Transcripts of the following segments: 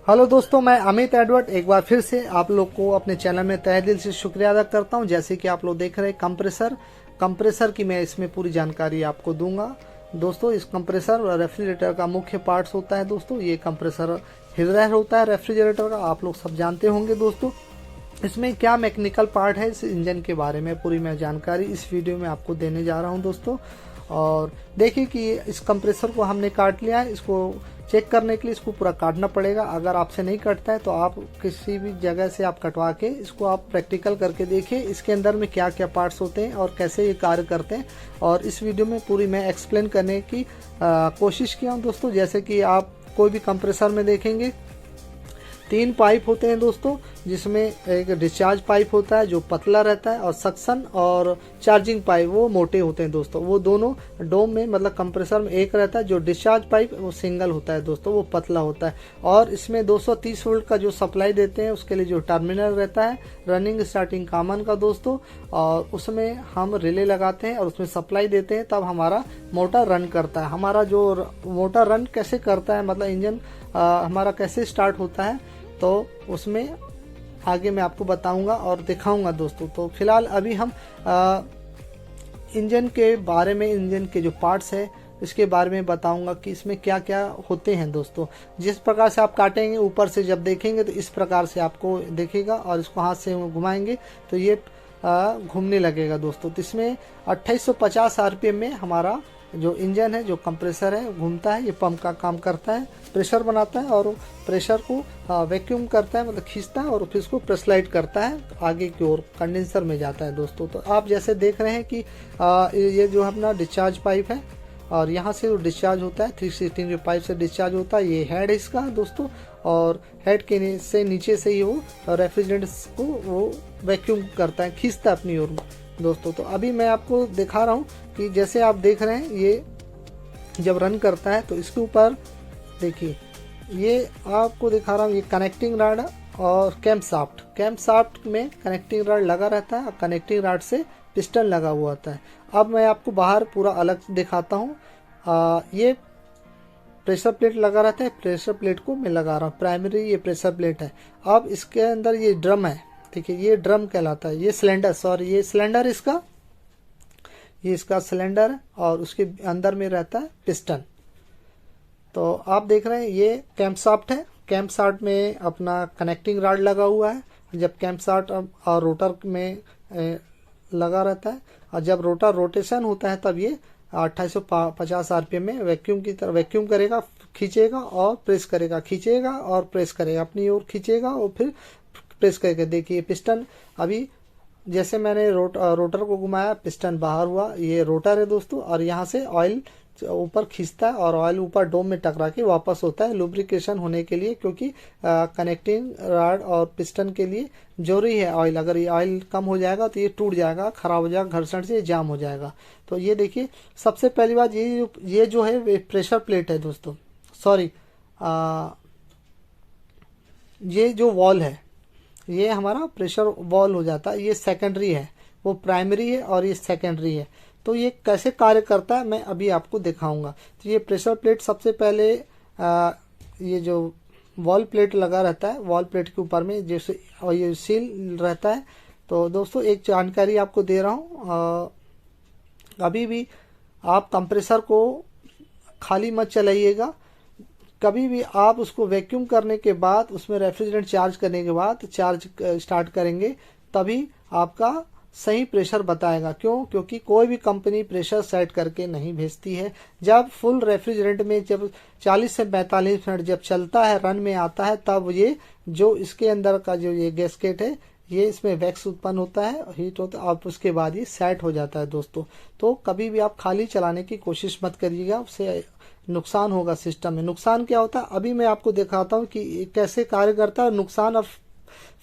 Hello दोस्तों, मैं Amit Edward एक बार फिर से आप लोग को अपने चैनल में तहे दिल से शुक्रिया अदा करता हूं। जैसे कि आप लोग देख रहे हैं कंप्रेसर की मैं इसमें पूरी जानकारी आपको दूंगा। दोस्तों, इस कंप्रेसर रेफ्रिजरेटर का मुख्य पार्ट्स होता है। दोस्तों, ये कंप्रेसर हृदय होता है रेफ्रिजरेटर का, आप लोग सब जानते होंगे। दोस्तों, इसमें क्या मैकेनिकल पार्ट है, इस इंजन के बारे में पूरी मैं जानकारी इस वीडियो में आपको देने जा रहा हूं दोस्तों। और देखिए कि इस कंप्रेसर को हमने काट लिया है। इसको चेक करने के लिए इसको पूरा काटना पड़ेगा। अगर आपसे नहीं कटता है तो आप किसी भी जगह से आप कटवा के इसको आप प्रैक्टिकल करके देखिए इसके अंदर में क्या क्या पार्ट्स होते हैं और कैसे ये कार्य करते हैं। और इस वीडियो में पूरी मैं एक्सप्लेन करने की कोशिश किया हूँ दोस्तों। जैसे कि आप कोई भी कंप्रेसर में देखेंगे 3 पाइप होते हैं दोस्तों, जिसमें एक डिस्चार्ज पाइप होता है जो पतला रहता है और सक्शन और चार्जिंग पाइप वो मोटे होते हैं दोस्तों। वो दोनों डोम में मतलब कंप्रेसर में एक रहता है। जो डिस्चार्ज पाइप वो सिंगल होता है दोस्तों, वो पतला होता है। और इसमें 230 वोल्ट का जो सप्लाई देते हैं उसके लिए जो टर्मिनल रहता है रनिंग स्टार्टिंग कॉमन का दोस्तों, और उसमें हम रिले लगाते हैं और उसमें सप्लाई देते हैं, तब हमारा मोटर रन करता है। हमारा जो मोटर रन कैसे करता है मतलब इंजन हमारा कैसे स्टार्ट होता है, तो उसमें आगे मैं आपको बताऊंगा और दिखाऊंगा दोस्तों। तो फिलहाल अभी हम इंजन के बारे में, इंजन के जो पार्ट्स है इसके बारे में बताऊंगा कि इसमें क्या क्या होते हैं दोस्तों। जिस प्रकार से आप काटेंगे ऊपर से जब देखेंगे तो इस प्रकार से आपको देखेगा, और इसको हाथ से घुमाएंगे तो ये घूमने लगेगा दोस्तों। तो इसमें 2850 आरपीएम में हमारा जो इंजन है, जो कंप्रेसर है घूमता है। ये पंप का काम करता है, प्रेशर बनाता है और प्रेशर को वैक्यूम करता है, मतलब खींचता है और फिर इसको प्रेशराइज करता है आगे की ओर कंडेंसर में जाता है दोस्तों। तो आप जैसे देख रहे हैं कि ये जो अपना डिस्चार्ज पाइप है और यहाँ से जो डिस्चार्ज होता है 316 जो पाइप से डिस्चार्ज होता है, ये हेड है इसका दोस्तों। और हेड के से नीचे से ही वो रेफ्रिजरेंट को वो वैक्यूम करता है, खींचता है अपनी ओर दोस्तों। तो अभी मैं आपको दिखा रहा हूँ कि जैसे आप देख रहे हैं ये जब रन करता है तो इसके ऊपर देखिए, ये आपको दिखा रहा हूँ, ये कनेक्टिंग रॉड और कैम्प साफ्ट में कनेक्टिंग रॉड लगा रहता है और कनेक्टिंग रॉड से पिस्टन लगा हुआ होता है। अब मैं आपको बाहर पूरा अलग दिखाता हूँ। ये प्रेशर प्लेट लगा रहता है, प्रेशर प्लेट को मैं लगा रहा हूँ, प्राइमरी ये प्रेशर प्लेट है। अब इसके अंदर ये ड्रम है, देखिए ये ड्रम कहलाता है। ये सिलेंडर, ये सिलेंडर इसका, ये इसका सिलेंडर है और उसके अंदर में रहता है पिस्टन। तो आप देख रहे हैं ये कैम्प शाफ्ट है। कैम्प शाफ्ट में अपना कनेक्टिंग रॉड लगा हुआ है। जब कैम्प शाफ्ट और रोटर में लगा रहता है और जब रोटर रोटेशन होता है तब ये 2850 आरपीएम में वैक्यूम की तरह वैक्यूम करेगा, खींचेगा और प्रेस करेगा, खींचेगा और प्रेस करेगा, अपनी ओर खींचेगा और फिर प्रेस करके देखिए पिस्टन अभी जैसे मैंने रोटर को घुमाया पिस्टन बाहर हुआ। ये रोटर है दोस्तों, और यहाँ से ऑयल ऊपर खींचता है और ऑयल ऊपर डोम में टकरा के वापस होता है लुब्रिकेशन होने के लिए, क्योंकि कनेक्टिंग रॉड और पिस्टन के लिए जरूरी है ऑयल। अगर ये ऑयल कम हो जाएगा तो ये टूट जाएगा, खराब हो जाएगा, घर्षण से जाम हो जाएगा। तो ये देखिए, सबसे पहली बात ये जो है प्रेशर प्लेट है दोस्तों, सॉरी ये जो वॉल है ये हमारा प्रेशर वॉल हो जाता है। ये सेकेंडरी है, वो प्राइमरी है और ये सेकेंडरी है। तो ये कैसे कार्य करता है मैं अभी आपको दिखाऊंगा। तो ये प्रेशर प्लेट सबसे पहले ये जो वॉल प्लेट लगा रहता है, वॉल प्लेट के ऊपर में जैसे और ये सील रहता है। तो दोस्तों एक जानकारी आपको दे रहा हूँ, अभी भी आप कंप्रेसर को खाली मत चलाइएगा। कभी भी आप उसको वैक्यूम करने के बाद, उसमें रेफ्रिजरेंट चार्ज करने के बाद चार्ज स्टार्ट करेंगे तभी आपका सही प्रेशर बताएगा। क्यों? क्योंकि कोई भी कंपनी प्रेशर सेट करके नहीं भेजती है। जब फुल रेफ्रिजरेंट में जब 40 से 45 मिनट जब चलता है, रन में आता है, तब ये जो इसके अंदर का जो ये गैसकेट है ये इसमें वैक्स उत्पन्न होता है, हीट होता है और उसके बाद ये सेट हो जाता है दोस्तों। तो कभी भी आप खाली चलाने की कोशिश मत करिएगा, उससे नुकसान होगा सिस्टम में। नुकसान क्या होता है अभी मैं आपको दिखाता हूँ कि कैसे कार्य करता है। नुकसान और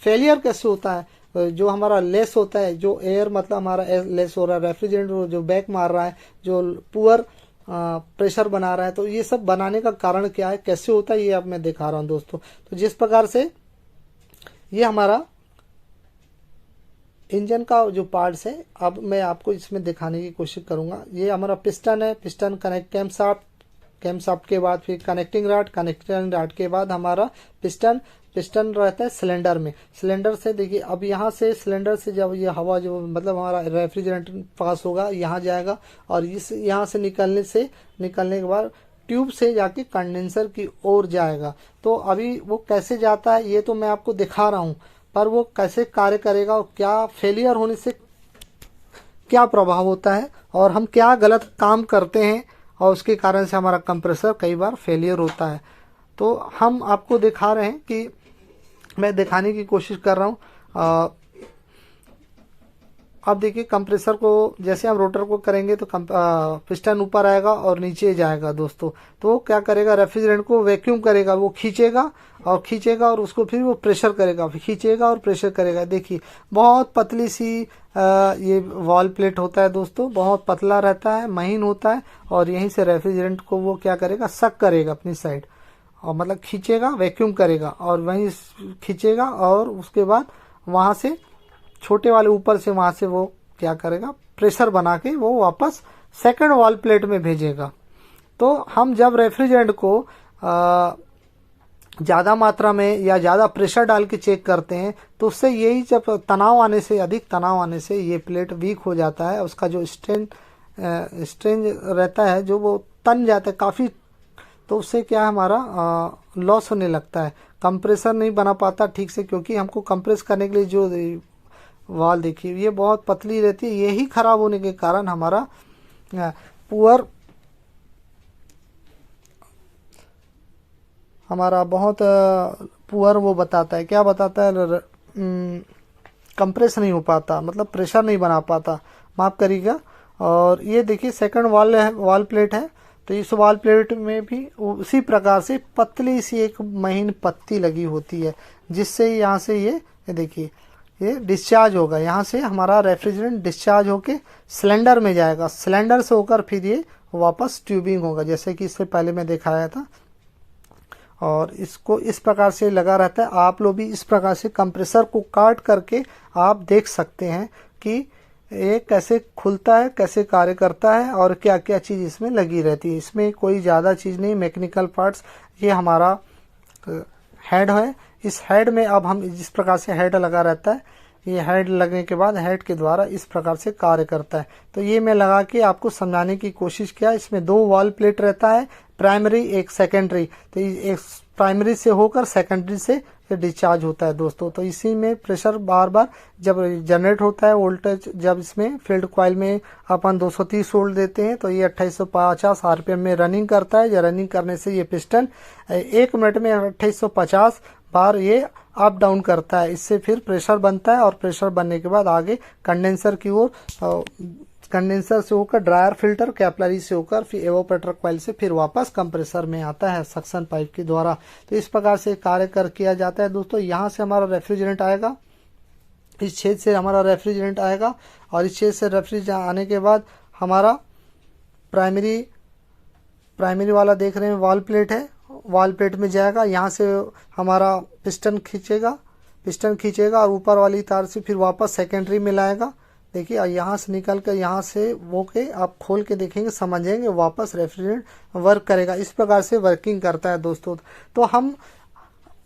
फेलियर कैसे होता है। जो हमारा लेस होता है, जो एयर मतलब हमारा लेस हो रहा है, रेफ्रिजरेंट जो बैक मार रहा है, जो पुअर प्रेशर बना रहा है, तो ये सब बनाने का कारण क्या है, कैसे होता है, ये अब मैं दिखा रहा हूँ दोस्तों। तो जिस प्रकार से ये हमारा इंजन का जो पार्ट्स है अब मैं आपको इसमें दिखाने की कोशिश करूंगा। ये हमारा पिस्टन है, piston connect camp shaft camshaft के बाद फिर कनेक्टिंग रॉड के बाद हमारा पिस्टन रहता है सिलेंडर में। सिलेंडर से देखिए, अब यहाँ से सिलेंडर से जब ये हवा जो मतलब हमारा रेफ्रिजरेंट पास होगा यहाँ जाएगा, और इस यहाँ से निकलने के बाद ट्यूब से जाके कंडेंसर की ओर जाएगा। तो अभी वो कैसे जाता है ये तो मैं आपको दिखा रहा हूँ, पर वो कैसे कार्य करेगा और क्या फेलियर होने से क्या प्रभाव होता है और हम क्या गलत काम करते हैं और उसके कारण से हमारा कंप्रेसर कई बार फेलियर होता है। तो हम आपको दिखा रहे हैं कि मैं दिखाने की कोशिश कर रहा हूँ। अब देखिए, कंप्रेसर को जैसे हम रोटर को करेंगे तो पिस्टन ऊपर आएगा और नीचे जाएगा दोस्तों। तो वो क्या करेगा, रेफ्रिजरेंट को वैक्यूम करेगा, वो खींचेगा और उसको फिर वो प्रेशर करेगा, फिर खींचेगा और प्रेशर करेगा। देखिए बहुत पतली सी ये वॉल प्लेट होता है दोस्तों, बहुत पतला रहता है, महीन होता है, और यहीं से रेफ्रिजरेंट को वो क्या करेगा, सक करेगा अपनी साइड, और मतलब खींचेगा, वैक्यूम करेगा और वहीं खींचेगा, और उसके बाद वहां से छोटे वाले ऊपर से वहां से वो क्या करेगा, प्रेशर बना के वो वापस सेकंड वॉल प्लेट में भेजेगा। तो हम जब रेफ्रिजरेंट को ज़्यादा मात्रा में या ज़्यादा प्रेशर डाल के चेक करते हैं तो उससे यही, जब अधिक तनाव आने से ये प्लेट वीक हो जाता है, उसका जो स्ट्रेन रहता है जो वो तन जाता है काफ़ी, तो उससे क्या हमारा लॉस होने लगता है, कंप्रेसर नहीं बना पाता ठीक से, क्योंकि हमको कंप्रेस करने के लिए जो वॉल देखिए ये बहुत पतली रहती है। यही खराब होने के कारण हमारा बहुत पुअर वो बताता है, क्या बताता है, कंप्रेस नहीं हो पाता, मतलब प्रेशर नहीं बना पाता, माफ करिएगा। और ये देखिए सेकंड वॉल प्लेट है, तो इस वॉल प्लेट में भी उसी प्रकार से पतली सी एक महीन पत्ती लगी होती है, जिससे यहाँ से ये देखिए ये डिस्चार्ज होगा, यहाँ से हमारा रेफ्रिजरेंट डिस्चार्ज होके सिलेंडर में जाएगा, सिलेंडर से होकर फिर ये वापस ट्यूबिंग होगा, जैसे कि इससे पहले मैं दिखाया था। और इसको इस प्रकार से लगा रहता है। आप लोग भी इस प्रकार से कंप्रेसर को काट करके आप देख सकते हैं कि ये कैसे खुलता है, कैसे कार्य करता है और क्या क्या चीज़ इसमें लगी रहती है। इसमें कोई ज़्यादा चीज़ नहीं, मैकेनिकल पार्ट्स। ये हमारा हेड है, इस हेड में अब हम जिस प्रकार से हेड लगा रहता है, ये हेड लगने के बाद हेड के द्वारा इस प्रकार से कार्य करता है। तो ये मैं लगा के आपको समझाने की कोशिश किया। इसमें 2 वॉल प्लेट रहता है, प्राइमरी एक सेकेंडरी, तो एक प्राइमरी से होकर सेकेंडरी से डिस्चार्ज होता है दोस्तों। तो इसी में प्रेशर बार बार जब जनरेट होता है वोल्टेज, जब इसमें फील्ड कॉइल में अपन 230 वोल्ट देते हैं तो ये 2850 आरपीएम में रनिंग करता है। रनिंग करने से ये पिस्टन 1 मिनट में 2850 बार ये अप डाउन करता है। इससे फिर प्रेशर बनता है और प्रेशर बनने के बाद आगे कंडेंसर की ओर, कंडेंसर से होकर ड्रायर फिल्टर, कैपिलरी से होकर फिर एवोपरेटर कॉइल से फिर वापस कंप्रेसर में आता है सक्शन पाइप के द्वारा। तो इस प्रकार से कार्य किया जाता है दोस्तों। यहाँ से हमारा रेफ्रिजरेंट आएगा, इस छेद से हमारा रेफ्रिजरेंट आएगा और इस छेद से रेफ्रिजरेंट आने के बाद हमारा प्राइमरी वाला देख रहे हैं वॉल प्लेट है, वॉल प्लेट में जाएगा। यहाँ से हमारा पिस्टन खींचेगा और ऊपर वाली तार से फिर वापस सेकेंडरी में लाएगा। देखिए यहाँ से निकल कर यहाँ से वो के आप खोल के देखेंगे, समझेंगे, वापस रेफ्रिजरेंट वर्क करेगा। इस प्रकार से वर्किंग करता है दोस्तों। तो हम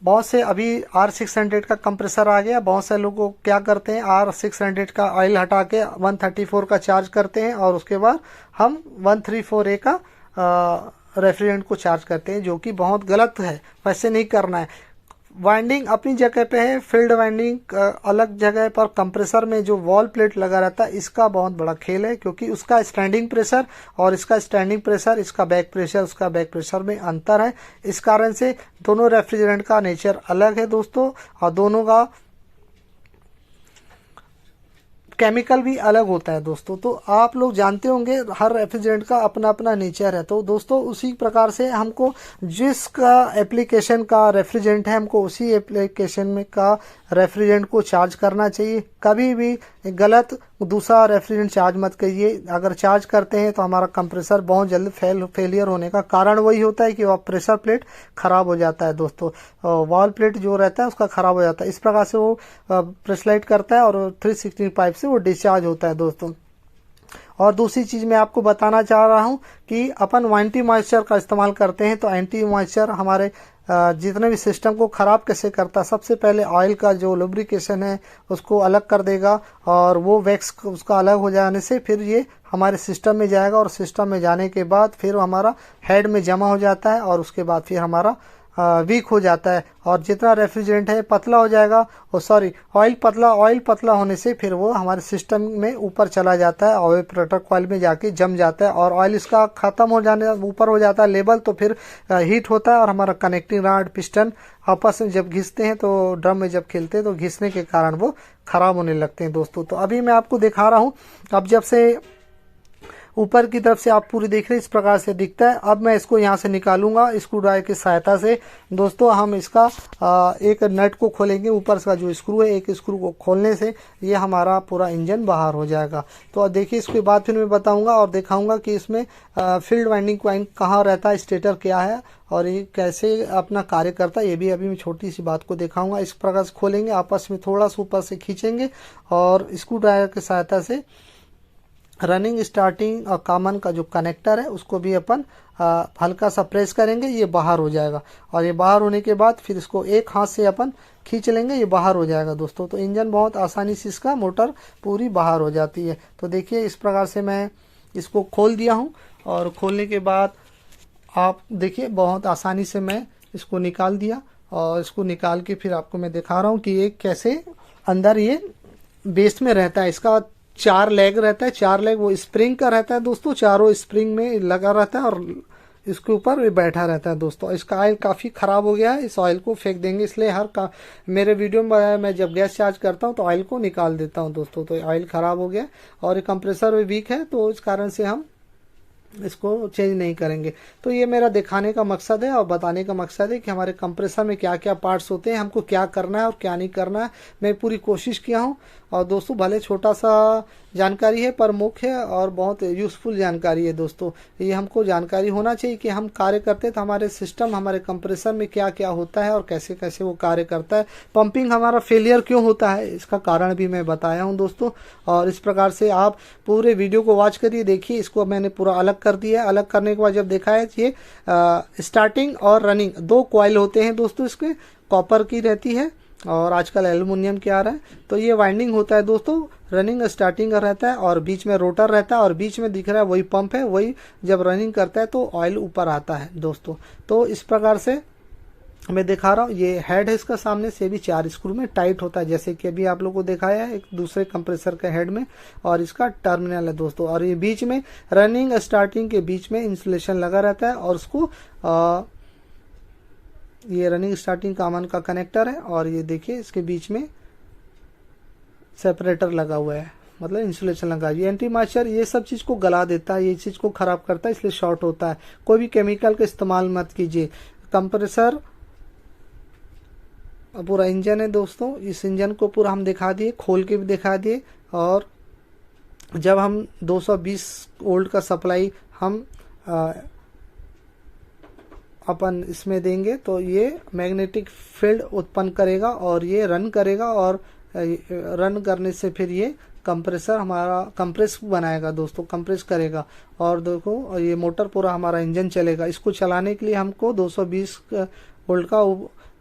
बहुत से अभी R600 का कंप्रेसर आ गया, बहुत से लोग क्या करते हैं R600 का ऑयल हटा के 134 का चार्ज करते हैं और उसके बाद हम 134A का रेफ्रिजरेंट को चार्ज करते हैं, जो कि बहुत गलत है। वैसे नहीं करना है। वाइंडिंग अपनी जगह पे है, फील्ड वाइंडिंग अलग जगह पर। कंप्रेसर में जो वॉल प्लेट लगा रहता है इसका बहुत बड़ा खेल है, क्योंकि उसका स्टैंडिंग प्रेशर और इसका स्टैंडिंग प्रेशर, इसका बैक प्रेशर, उसका बैक प्रेशर में अंतर है। इस कारण से दोनों रेफ्रिजरेंट का नेचर अलग है दोस्तों, और दोनों का केमिकल भी अलग होता है दोस्तों। तो आप लोग जानते होंगे हर रेफ्रिजरेंट का अपना अपना नेचर है। तो दोस्तों उसी प्रकार से हमको जिसका एप्लीकेशन का रेफ्रिजरेंट है, हमको उसी एप्लीकेशन में का रेफ्रिजरेंट को चार्ज करना चाहिए। कभी भी गलत दूसरा रेफ्रिजरेंट चार्ज मत करिए। अगर चार्ज करते हैं तो हमारा कंप्रेसर बहुत जल्द फेलियर होने का कारण वही होता है कि वह प्रेशर प्लेट खराब हो जाता है दोस्तों। वॉल प्लेट जो रहता है उसका खराब हो जाता है। इस प्रकार से वो प्रेशराइज करता है और 316 पाइप से वो डिस्चार्ज होता है दोस्तों। और दूसरी चीज़ मैं आपको बताना चाह रहा हूँ कि अपन एंटी मॉइस्चर का इस्तेमाल करते हैं, तो एंटी मॉइस्चर हमारे जितने भी सिस्टम को ख़राब कैसे करता है, सबसे पहले ऑयल का जो लुब्रिकेशन है उसको अलग कर देगा, और वो वैक्स उसका अलग हो जाने से फिर ये हमारे सिस्टम में जाएगा, और सिस्टम में जाने के बाद फिर हमारा हेड में जमा हो जाता है, और उसके बाद फिर हमारा वीक हो जाता है, और जितना रेफ्रिजरेंट है पतला हो जाएगा, और सॉरी ऑयल पतला होने से फिर वो हमारे सिस्टम में ऊपर चला जाता है, ऑयल प्रोटेक्ट कॉइल में जाके जम जाता है, और ऑयल इसका ख़त्म हो जाने ऊपर हो जाता है लेवल, तो फिर हीट होता है, और हमारा कनेक्टिंग रॉड पिस्टन आपस में जब घिसते हैं, तो ड्रम में जब खेलते हैं तो घिसने के कारण वो ख़राब होने लगते हैं दोस्तों। तो अभी मैं आपको दिखा रहा हूँ, अब जब से ऊपर की तरफ से आप पूरी देख रहे हैं इस प्रकार से दिखता है। अब मैं इसको यहाँ से निकालूंगा स्क्रू ड्राइवर की सहायता से। दोस्तों हम इसका एक नट को खोलेंगे, ऊपर का जो स्क्रू है, एक स्क्रू को खोलने से ये हमारा पूरा इंजन बाहर हो जाएगा। तो देखिए इसके बाद फिर मैं बताऊंगा और दिखाऊंगा कि इसमें फील्ड वाइंडिंग पॉइंट कहाँ रहता है, स्टेटर क्या है और ये कैसे अपना कार्य करता है, ये भी अभी मैं छोटी सी बात को दिखाऊंगा। इस प्रकार से खोलेंगे, आपस में थोड़ा सा ऊपर से खींचेंगे और स्क्रू ड्राइवर की सहायता से रनिंग स्टार्टिंग और कॉमन का जो कनेक्टर है उसको भी अपन हल्का सा प्रेस करेंगे, ये बाहर हो जाएगा। और ये बाहर होने के बाद फिर इसको एक हाथ से अपन खींच लेंगे, ये बाहर हो जाएगा दोस्तों। तो इंजन बहुत आसानी से इसका मोटर पूरी बाहर हो जाती है। तो देखिए इस प्रकार से मैं इसको खोल दिया हूँ, और खोलने के बाद आप देखिए बहुत आसानी से मैं इसको निकाल दिया, और इसको निकाल के फिर आपको मैं दिखा रहा हूँ कि ये कैसे अंदर ये बेस में रहता है। इसका 4 लेग रहता है, 4 लेग वो स्प्रिंग का रहता है दोस्तों, चारों स्प्रिंग में लगा रहता है और इसके ऊपर ये बैठा रहता है दोस्तों। इसका ऑयल काफ़ी ख़राब हो गया है, इस ऑयल को फेंक देंगे, इसलिए मेरे वीडियो में मैं जब गैस चार्ज करता हूँ तो ऑयल को निकाल देता हूँ दोस्तों। तो ऑयल ख़राब हो गया और ये कंप्रेसर भी वीक है, तो इस कारण से हम इसको चेंज नहीं करेंगे। तो ये मेरा दिखाने का मकसद है और बताने का मकसद है कि हमारे कंप्रेसर में क्या क्या पार्ट्स होते हैं, हमको क्या करना है और क्या नहीं करना है। मैं पूरी कोशिश किया हूँ, और दोस्तों भले छोटा सा जानकारी है पर मुख्य है और बहुत यूज़फुल जानकारी है दोस्तों। ये हमको जानकारी होना चाहिए कि हम कार्य करते हैं तो हमारे सिस्टम, हमारे कंप्रेसर में क्या क्या होता है और कैसे कैसे वो कार्य करता है। पंपिंग हमारा फेलियर क्यों होता है, इसका कारण भी मैं बताया हूँ दोस्तों। और इस प्रकार से आप पूरे वीडियो को वॉच करिए, देखिए इसको मैंने पूरा अलग कर दिया है। अलग करने के बाद जब देखा है ये स्टार्टिंग और रनिंग 2 कॉइल होते हैं दोस्तों, इसके कॉपर की रहती है और आजकल एल्युमिनियम के आ रहा है। तो ये वाइंडिंग होता है दोस्तों, रनिंग स्टार्टिंग का रहता है और बीच में रोटर रहता है और बीच में दिख रहा है वही पंप है, वही जब रनिंग करता है तो ऑयल ऊपर आता है दोस्तों। तो इस प्रकार से मैं दिखा रहा हूँ, ये हेड है इसका, सामने से भी 4 स्क्रू में टाइट होता है, जैसे कि अभी आप लोगों को दिखाया है एक दूसरे कंप्रेसर के हेड में, और इसका टर्मिनल है दोस्तों। और ये बीच में रनिंग स्टार्टिंग के बीच में इंसुलेशन लगा रहता है, और उसको ये रनिंग स्टार्टिंग कॉमन का कनेक्टर है, और ये देखिए इसके बीच में सेपरेटर लगा हुआ है, मतलब इंसुलेशन लगा। ये एंटी मॉइस्चर ये सब चीज़ को गला देता है, ये चीज़ को खराब करता है, इसलिए शॉर्ट होता है। कोई भी केमिकल का इस्तेमाल मत कीजिए। कंप्रेसर पूरा इंजन है दोस्तों, इस इंजन को पूरा हम दिखा दिए, खोल के भी दिखा दिए। और जब हम 220 वोल्ट का सप्लाई हम अपन इसमें देंगे तो ये मैग्नेटिक फील्ड उत्पन्न करेगा और ये रन करेगा, और रन करने से फिर ये कंप्रेसर हमारा कंप्रेस बनाएगा दोस्तों, कंप्रेस करेगा। और देखो ये मोटर पूरा हमारा इंजन चलेगा। इसको चलाने के लिए हमको 220 वोल्ट का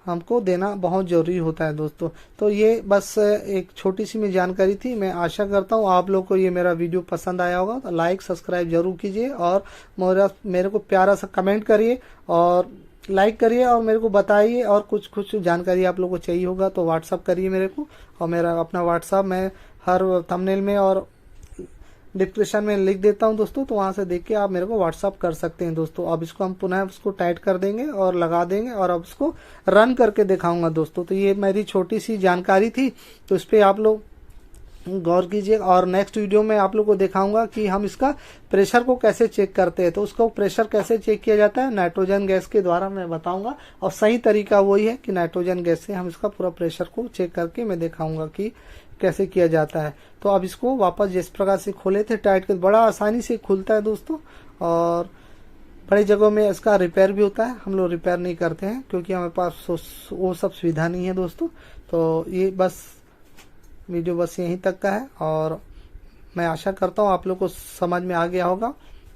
हमको देना बहुत ज़रूरी होता है दोस्तों। तो ये बस एक छोटी सी मेरी जानकारी थी। मैं आशा करता हूँ आप लोग को ये मेरा वीडियो पसंद आया होगा, तो लाइक सब्सक्राइब जरूर कीजिए, और मेरे को प्यारा सा कमेंट करिए और लाइक करिए, और मेरे को बताइए। और कुछ जानकारी आप लोगों को चाहिए होगा तो व्हाट्सअप करिए मेरे को, और मेरा अपना व्हाट्सअप मैं हर थंबनेल में और डिस्क्रिप्शन में लिख देता हूं दोस्तों, तो वहां से देख के आप मेरे को व्हाट्सअप कर सकते हैं दोस्तों। अब इसको हम पुनः इसको टाइट कर देंगे और लगा देंगे, और अब इसको रन करके दिखाऊंगा दोस्तों। तो ये मेरी छोटी सी जानकारी थी, तो इस पर आप लोग गौर कीजिए। और नेक्स्ट वीडियो में आप लोग को दिखाऊंगा कि हम इसका प्रेशर को कैसे चेक करते हैं। तो उसका प्रेशर कैसे चेक किया जाता है, नाइट्रोजन गैस के द्वारा मैं बताऊंगा, और सही तरीका वही है कि नाइट्रोजन गैस से हम इसका पूरा प्रेशर को चेक करके मैं दिखाऊंगा कि कैसे किया जाता है। तो अब इसको वापस जिस प्रकार से खोले थे टाइट कर, बड़ा आसानी से खुलता है दोस्तों, और बड़ी जगहों में इसका रिपेयर भी होता है। हम लोग रिपेयर नहीं करते हैं क्योंकि हमारे पास वो सब सुविधा नहीं है दोस्तों। तो ये बस वीडियो बस यहीं तक का है, और मैं आशा करता हूँ आप लोग को समझ में आ गया होगा।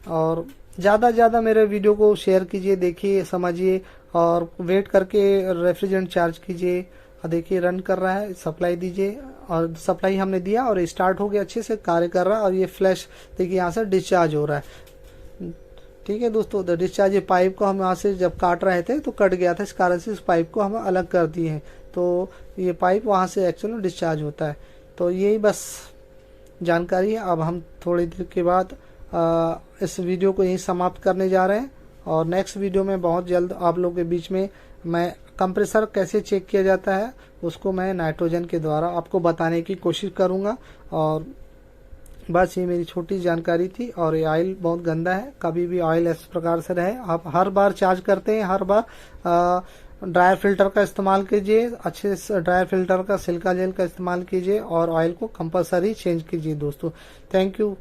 और ज़्यादा से ज़्यादा मेरे वीडियो को शेयर कीजिए, देखिए, समझिए और वेट करके रेफ्रिजरेंट चार्ज कीजिए। देखिए रन कर रहा है, सप्लाई दीजिए और सप्लाई हमने दिया और स्टार्ट हो गया, अच्छे से कार्य कर रहा है। और ये फ्लैश देखिए यहाँ से डिस्चार्ज हो रहा है। ठीक है दोस्तों, द डिस्चार्ज, ये पाइप को हम यहाँ से जब काट रहे थे तो कट गया था, इस कारण से इस पाइप को हम अलग कर दिए हैं। तो ये पाइप वहाँ से एक्चुअली डिस्चार्ज होता है। तो यही बस जानकारी है। अब हम थोड़ी देर के बाद इस वीडियो को यहीं समाप्त करने जा रहे हैं और नेक्स्ट वीडियो में बहुत जल्द आप लोगों के बीच में मैं कंप्रेसर कैसे चेक किया जाता है उसको मैं नाइट्रोजन के द्वारा आपको बताने की कोशिश करूंगा। और बस ये मेरी छोटी जानकारी थी। और ये ऑयल बहुत गंदा है, कभी भी ऑयल इस प्रकार से रहे, आप हर बार चार्ज करते हैं हर बार ड्रायर फिल्टर का इस्तेमाल कीजिए, अच्छे से ड्रायर फिल्टर का, सिलिका जेल का इस्तेमाल कीजिए और ऑयल को कंपलसरी चेंज कीजिए दोस्तों। Thank you.